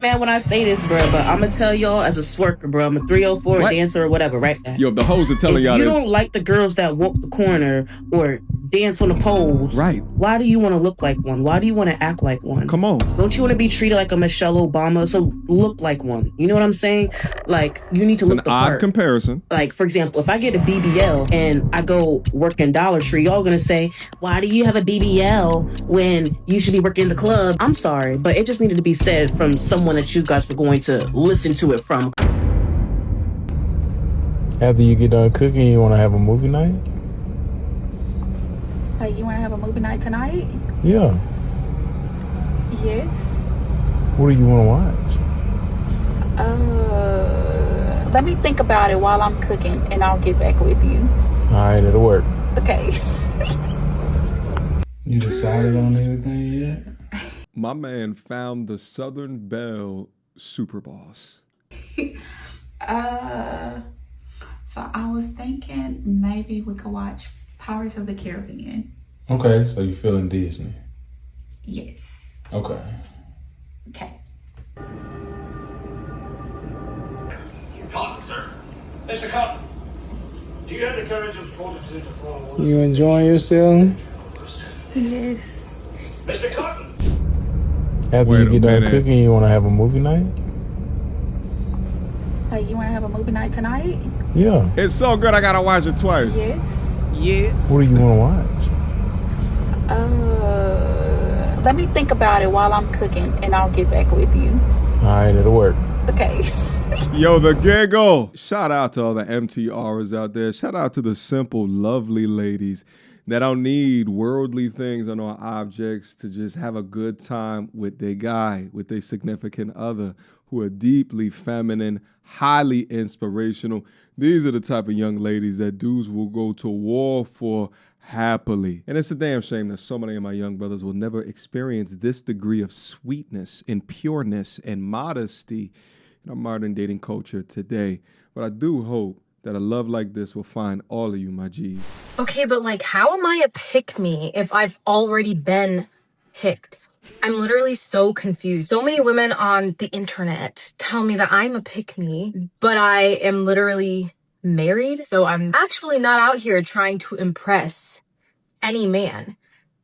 Man, when I say this, bro, but I'm gonna tell y'all as a Swerker, bro. I'm a 304 What? dancer or whatever, right? Yo, the hoes are telling y'all If you this. don't like the girls that walk the corner or dance on the poles, right? Why do you want to look like one? Why do you want to act like one? Come on. Don't you want to be treated like a Michelle Obama? So look like one. You know what I'm saying? Like, you need to look the part. It's an odd comparison. Like, for example, if I get a BBL and I go work in Dollar Tree, y'all gonna say, why do you have a BBL when you should be working in the club? I'm sorry, but it just needed to be said from someone that you guys were going to listen to it from. After you get done cooking, you want to have a movie night? Like, you want to have a movie night tonight? Yeah. Yes. What do you want to watch? Let me think about it while I'm cooking, and I'll get back with you. All right, it'll work. Okay. You decided on anything yet? My man found the Southern Belle super boss. So I was thinking maybe we could watch Pirates of the Caribbean. Okay, so you're feeling Disney. Yes. Okay. Okay. Cotton, sir. Mr. Cotton, do you have the courage and fortitude to follow orders? You enjoying yourself? Yes. Mr. Cotton! After you get done cooking, you want to have a movie night? Like, you want to have a movie night tonight? Yeah. It's so good I gotta watch it twice. Yes. Yes. What do you want to watch? Let me think about it while I'm cooking, and I'll get back with you. All right, it'll work. Okay. Yo, the giggle. Shout out to all the MTRs out there. Shout out to the simple, lovely ladies that don't need worldly things or no objects to just have a good time with their guy, with their significant other, who are deeply feminine, highly inspirational. These are the type of young ladies that dudes will go to war for happily. And it's a damn shame that so many of my young brothers will never experience this degree of sweetness and pureness and modesty in our modern dating culture today. But I do hope that a love like this will find all of you, my G's. Okay, but like, how am I a pick-me if I've already been picked? I'm literally so confused. So many women on the internet tell me that I'm a pick-me, but I am literally married. So I'm actually not out here trying to impress any man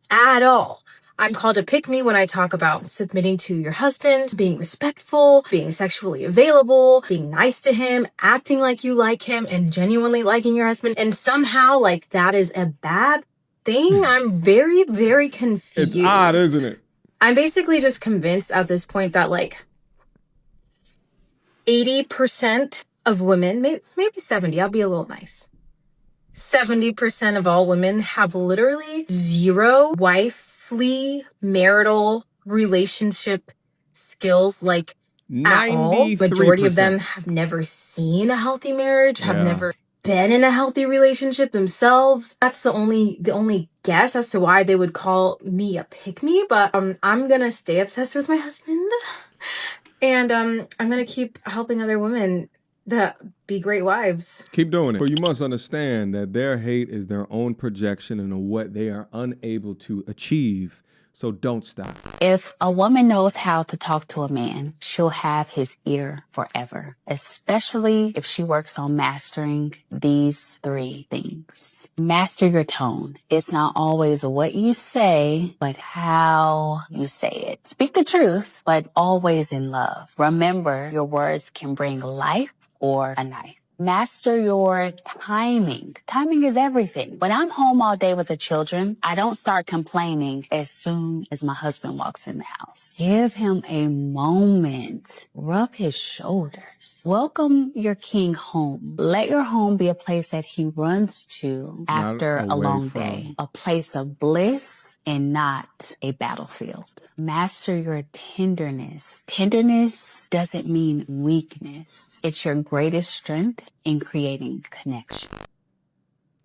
at all. I'm called a pick-me when I talk about submitting to your husband, being respectful, being sexually available, being nice to him, acting like you like him, and genuinely liking your husband. And somehow, like, that is a bad thing. I'm very, very confused. It's odd, isn't it? I'm basically just convinced at this point that, like, 80% of women, maybe 70, I'll be a little nice. 70% of all women have literally zero wifely marital relationship skills, like, at all. Majority of them have never seen a healthy marriage, have never been in a healthy relationship themselves. That's the only guess as to why they would call me a pick-me, but I'm gonna stay obsessed with my husband, and I'm gonna keep helping other women that be great wives. Keep doing it. But you must understand that their hate is their own projection into what they are unable to achieve. So don't stop. If a woman knows how to talk to a man, she'll have his ear forever, especially if she works on mastering these 3 things. Master your tone. It's not always what you say, but how you say it. Speak the truth, but always in love. Remember, your words can bring life or a knife. Master your timing. Timing is everything. When I'm home all day with the children, I don't start complaining as soon as my husband walks in the house. Give him a moment. Rub his shoulders. Welcome your king home. Let your home be a place that he runs to after a long day. A place of bliss and not a battlefield. Master your tenderness. Tenderness doesn't mean weakness. It's your greatest strength in creating connection.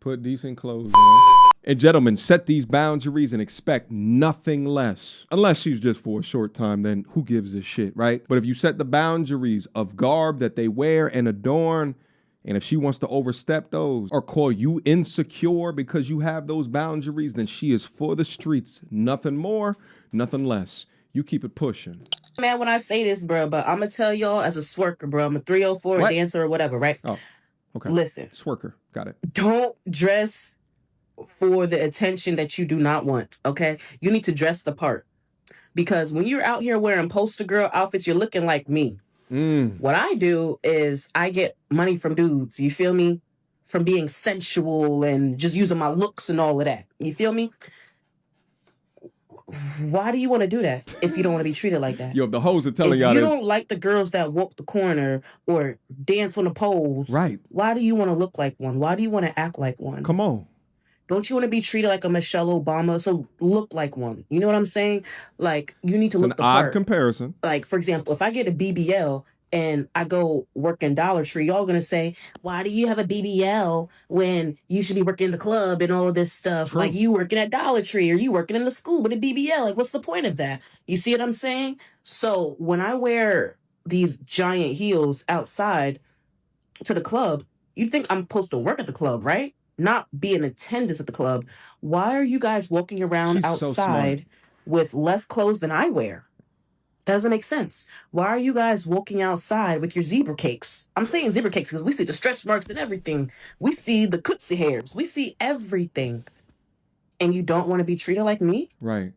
Put decent clothes on. And gentlemen, set these boundaries and expect nothing less. Unless she's just for a short time, then who gives a shit, right? But if you set the boundaries of garb that they wear and adorn, and if she wants to overstep those or call you insecure because you have those boundaries, then she is for the streets. Nothing more, nothing less. You keep it pushing. Man, when I say this, bro, but I'm gonna tell y'all as a Swerker, bro. I'm a 304 What? dancer or whatever, right? Oh, okay. Listen, Swerker, got it. don't dress for the attention that you do not want. Okay, you need to dress the part, because when you're out here wearing poster girl outfits, you're looking like me. What I do is I get money from dudes. You feel me? From being sensual and just using my looks and all of that. You feel me? Why do you want to do that if you don't want to be treated like that? Yo, the hoes are telling y'all If you this. don't like the girls that walk the corner or dance on the poles, right? Why do you want to look like one? Why do you want to act like one? Come on. Don't you want to be treated like a Michelle Obama? So look like one. You know what I'm saying? Like, you need to look the part. It's an odd comparison. Like, for example, if I get a BBL and I go work in Dollar Tree, y'all gonna say, why do you have a BBL when you should be working in the club and all of this stuff? True. Like, you working at Dollar Tree or you working in the school with a BBL. Like, what's the point of that? You see what I'm saying? So when I wear these giant heels outside to the club, you think I'm supposed to work at the club, right? Not be in attendance at the club. Why are you guys walking around outside with less clothes than I wear? That doesn't make sense. Why are you guys walking outside with your zebra cakes? I'm saying zebra cakes because we see the stretch marks and everything. We see the Kutsi hairs. We see everything. And you don't want to be treated like me? Right.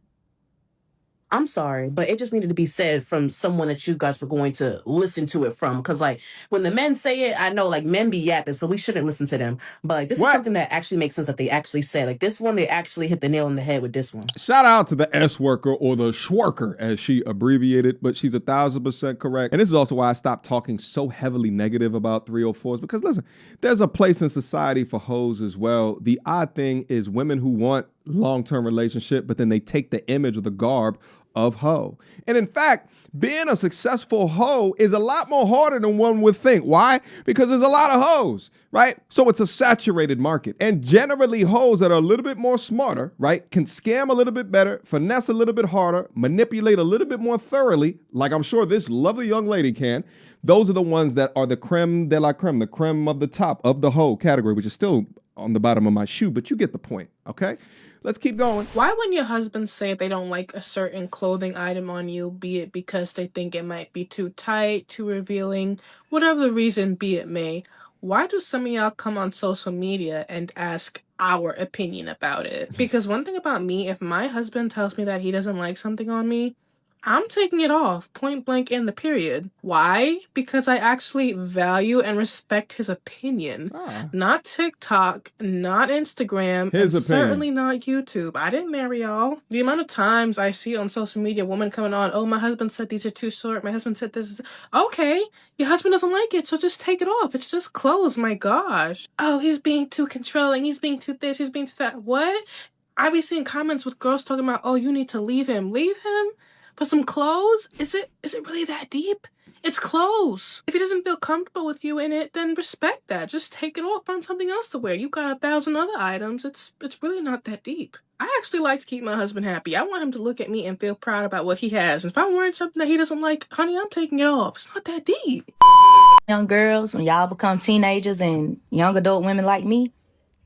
I'm sorry, but it just needed to be said from someone that you guys were going to listen to it from. Because, like, when the men say it, I know, like, men be yapping, so we shouldn't listen to them. But, like, this is something that actually makes sense that they actually say. Like, this one, they actually hit the nail on the head with this one. Shout out to the S worker, or the Swerker, as she abbreviated, but she's 1,000% correct. And this is also why I stopped talking so heavily negative about 304s, because, listen, there's a place in society for hoes as well. The odd thing is women who want long-term relationship, but then they take the image or the garb of hoe. And in fact, being a successful hoe is a lot more harder than one would think. Why? Because there's a lot of hoes, right? So it's a saturated market. And generally hoes that are a little bit more smarter, right, can scam a little bit better, finesse a little bit harder, manipulate a little bit more thoroughly, like I'm sure this lovely young lady can. Those are the ones that are the creme de la creme, the creme of the top of the hoe category, which is still on the bottom of my shoe, but you get the point, okay? Let's keep going. Why when your husband say they don't like a certain clothing item on you, be it because they think it might be too tight, too revealing, whatever the reason be it may, why do some of y'all come on social media and ask our opinion about it? Because one thing about me, if my husband tells me that he doesn't like something on me, I'm taking it off, point blank in the period. Why? Because I actually value and respect his opinion. Not TikTok, not Instagram, and certainly not YouTube. I didn't marry y'all. The amount of times I see on social media women coming on, oh, my husband said these are too short, my husband said this is... Okay, your husband doesn't like it, so just take it off. It's just clothes, my gosh. Oh, he's being too controlling, he's being too this, he's being too that. What? I be seeing comments with girls talking about, oh, you need to leave him. Leave him? For some clothes? Is it really that deep? It's clothes. If he doesn't feel comfortable with you in it, then respect that. Just take it off, find something else to wear. You got 1,000 other items. It's really not that deep. I actually like to keep my husband happy. I want him to look at me and feel proud about what he has. And if I'm wearing something that he doesn't like, honey, I'm taking it off. It's not that deep. Young girls, when y'all become teenagers and young adult women like me,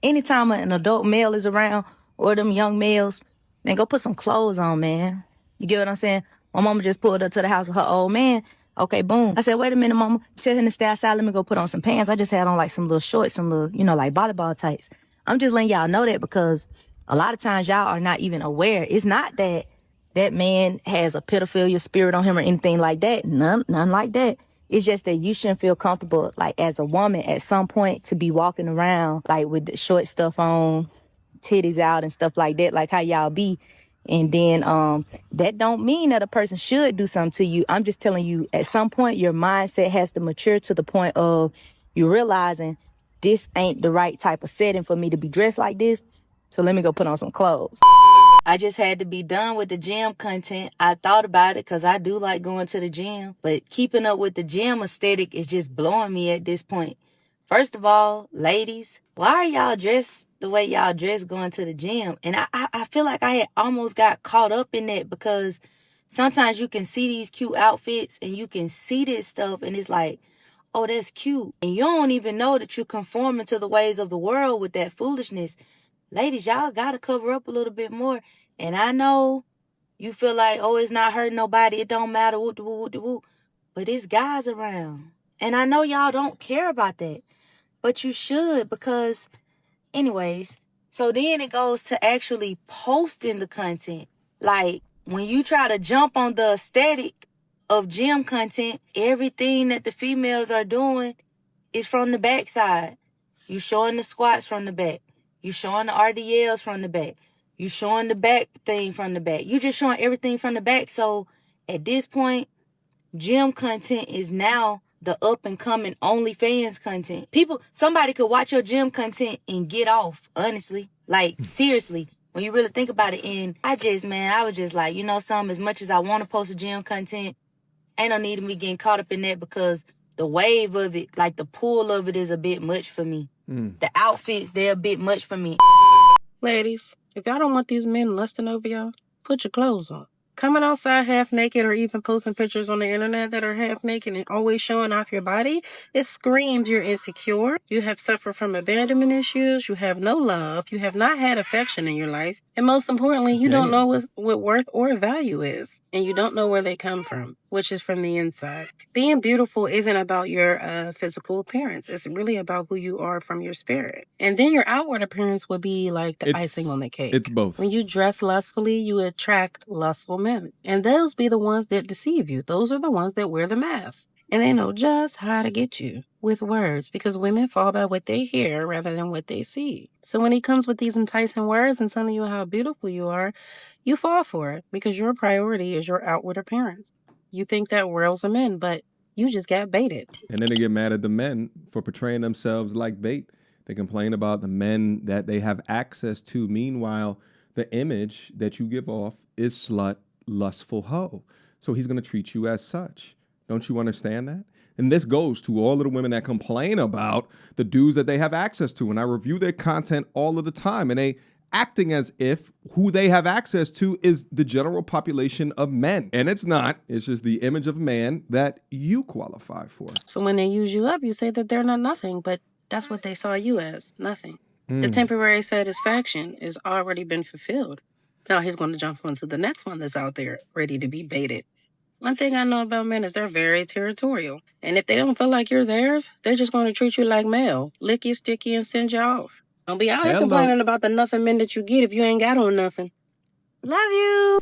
anytime an adult male is around or them young males, man, go put some clothes on, man. You get what I'm saying? My mama just pulled up to the house with her old man. Okay, boom. I said, wait a minute, mama. Tell him to stay outside. Let me go put on some pants. I just had on like some little shorts, some little, like volleyball tights. I'm just letting y'all know that because a lot of times y'all are not even aware. It's not that that man has a pedophilia spirit on him or anything like that. None like that. It's just that you shouldn't feel comfortable, like as a woman at some point to be walking around like with the short stuff on, titties out and stuff like that, like how y'all be. And then that don't mean that a person should do something to you. I'm just telling you, at some point, your mindset has to mature to the point of you realizing this ain't the right type of setting for me to be dressed like this. So let me go put on some clothes. I just had to be done with the gym content. I thought about it because I do like going to the gym. But keeping up with the gym aesthetic is just blowing me at this point. First of all, ladies, why are y'all dressed the way y'all dress going to the gym? And I feel like I had almost got caught up in that because sometimes you can see these cute outfits and you can see this stuff and it's like, oh, that's cute. And you don't even know that you're conforming to the ways of the world with that foolishness. Ladies, y'all got to cover up a little bit more. And I know You feel like, oh, it's not hurting nobody. It don't matter. Woo. But it's guys around. And I know y'all don't care about that. But you should, because anyways, so then it goes to actually posting the content. Like, when you try to jump on the aesthetic of gym content, everything that the females are doing is from the backside. You showing the squats from the back. You showing the RDLs from the back. You showing the back thing from the back. You just showing everything from the back. So at this point, gym content is now the up and coming OnlyFans content. Somebody could watch your gym content and get off, honestly. Like, seriously, when you really think about it. And I was just like, you know something, as much as I want to post a gym content, ain't no need of me getting caught up in that, because the wave of it, like the pull of it, is a bit much for me. The outfits, they're a bit much for me. Ladies, if y'all don't want these men lusting over y'all, put your clothes on. Coming outside half naked or even posting pictures on the internet that are half naked and always showing off your body, it screams you're insecure. You have suffered from abandonment issues. You have no love. You have not had affection in your life. And most importantly, you don't know what worth or value is. And you don't know where they come from, which is from the inside. Being beautiful isn't about your physical appearance. It's really about who you are from your spirit. And then your outward appearance would be like the icing on the cake. It's both. When you dress lustfully, you attract lustful men. And those be the ones that deceive you. Those are the ones that wear the mask. And they know just how to get you with words, because women fall by what they hear rather than what they see. So when he comes with these enticing words and telling you how beautiful you are, you fall for it, because your priority is your outward appearance. You think that whirls them in, but you just got baited. And then they get mad at the men for portraying themselves like bait. They complain about the men that they have access to. Meanwhile, the image that you give off is slut, lustful hoe. So he's going to treat you as such. Don't you understand that? And this goes to all of the women that complain about the dudes that they have access to. And I review their content all of the time, and they acting as if who they have access to is the general population of men. And it's not. It's just the image of man that you qualify for. So when they use you up, you say that they're not nothing, but that's what they saw you as, nothing. The temporary satisfaction has already been fulfilled. Now he's going to jump onto the next one that's out there, ready to be baited. One thing I know about men is they're very territorial. And if they don't feel like you're theirs, they're just going to treat you like mail, lick you, stick you, and send you off. Don't be out here complaining about the nothing men that you get if you ain't got on nothing. Love you.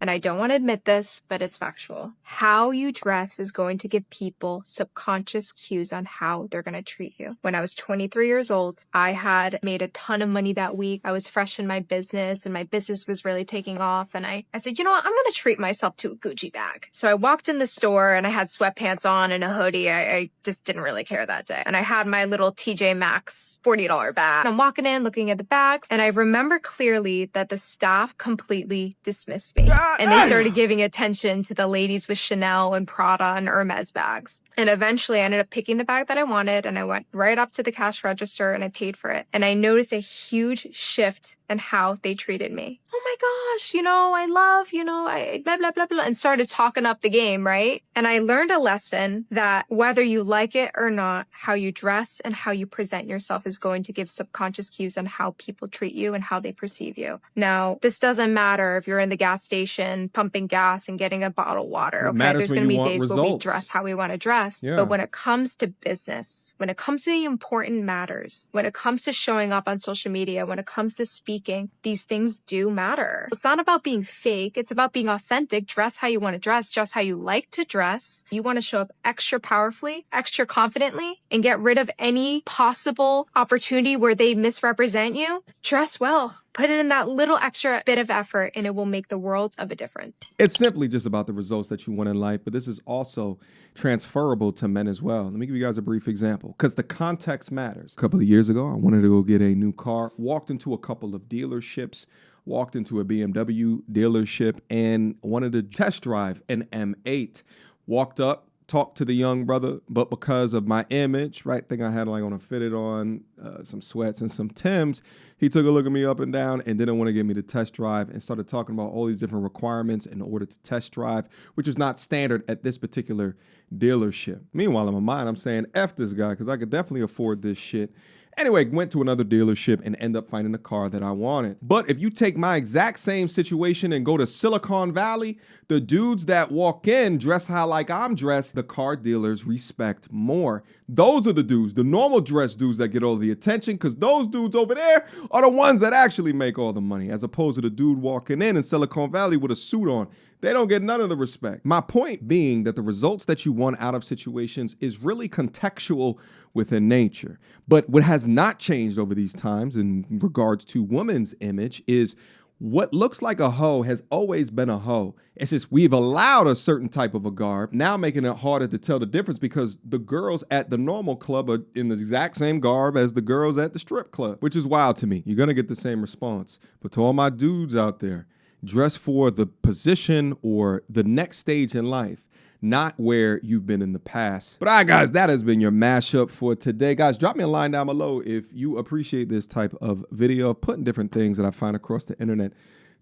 And I don't want to admit this, but it's factual. How you dress is going to give people subconscious cues on how they're going to treat you. When I was 23 years old, I had made a ton of money that week. I was fresh in my business and my business was really taking off. And I said, you know what? I'm going to treat myself to a Gucci bag. So I walked in the store and I had sweatpants on and a hoodie. I just didn't really care that day. And I had my little TJ Maxx $40 bag. I'm walking in, looking at the bags. And I remember clearly that the staff completely dismissed me. And they started giving attention to the ladies with Chanel and Prada and Hermes bags. And eventually I ended up picking the bag that I wanted, and I went right up to the cash register and I paid for it. And I noticed a huge shift in how they treated me. Oh my gosh, I love, I blah, blah, blah, blah, and started talking up the game, right? And I learned a lesson that whether you like it or not, how you dress and how you present yourself is going to give subconscious cues on how people treat you and how they perceive you. Now, this doesn't matter if you're in the gas station pumping gas and getting a bottle of water, okay? There's going to be days where we dress how we want to dress. Yeah. But when it comes to business, when it comes to the important matters, when it comes to showing up on social media, when it comes to speaking, these things do matter. It's not about being fake. It's about being authentic. Dress how you want to dress, just how you like to dress. You want to show up extra powerfully, extra confidently, and get rid of any possible opportunity where they misrepresent you. Dress well. Put in that little extra bit of effort and it will make the world of a difference. It's simply just about the results that you want in life, but this is also transferable to men as well. Let me give you guys a brief example because the context matters. A couple of years ago, I wanted to go get a new car, walked into a couple of dealerships, walked into a BMW dealership and wanted to test drive an M8. Walked up, talked to the young brother, but because of my image, right, thing I had like on a fitted on, some sweats and some Timbs, he took a look at me up and down and didn't want to get me to test drive and started talking about all these different requirements in order to test drive, which is not standard at this particular dealership. Meanwhile, in my mind, I'm saying, F this guy, because I could definitely afford this shit. Anyway, went to another dealership and end up finding the car that I wanted. But if you take my exact same situation and go to Silicon Valley, the dudes that walk in dressed how like I'm dressed, the car dealers respect more. Those are the dudes, the normal dress dudes that get all the attention, because those dudes over there are the ones that actually make all the money, as opposed to the dude walking in Silicon Valley with a suit on. They don't get none of the respect. My point being that the results that you want out of situations is really contextual within nature. But what has not changed over these times in regards to women's image is what looks like a hoe has always been a hoe. It's just we've allowed a certain type of a garb, now making it harder to tell the difference because the girls at the normal club are in the exact same garb as the girls at the strip club, which is wild to me. You're going to get the same response. But to all my dudes out there, dress for the position or the next stage in life, not where you've been in the past. But all right, guys, that has been your mashup for today. Guys, drop me a line down below if you appreciate this type of video, putting different things that I find across the internet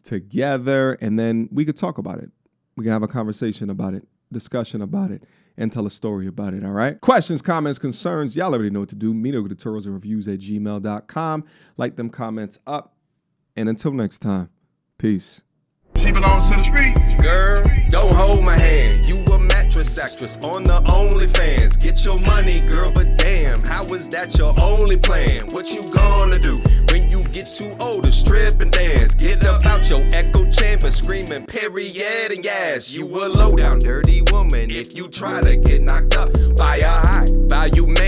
together, and then we could talk about it. We can have a conversation about it, discussion about it, and tell a story about it, all right? Questions, comments, concerns, y'all already know what to do. Mediocre tutorials and reviews at gmail.com. Like them comments up. And until next time, peace. She belongs to the street. Girl, don't hold my hand. You a mattress actress on the OnlyFans. Get your money, girl, but damn, how is that your only plan? What you gonna do when you get too old to strip and dance? Get up out your echo chamber screaming period and yes. You a low down dirty woman if you try to get knocked up by a high value man.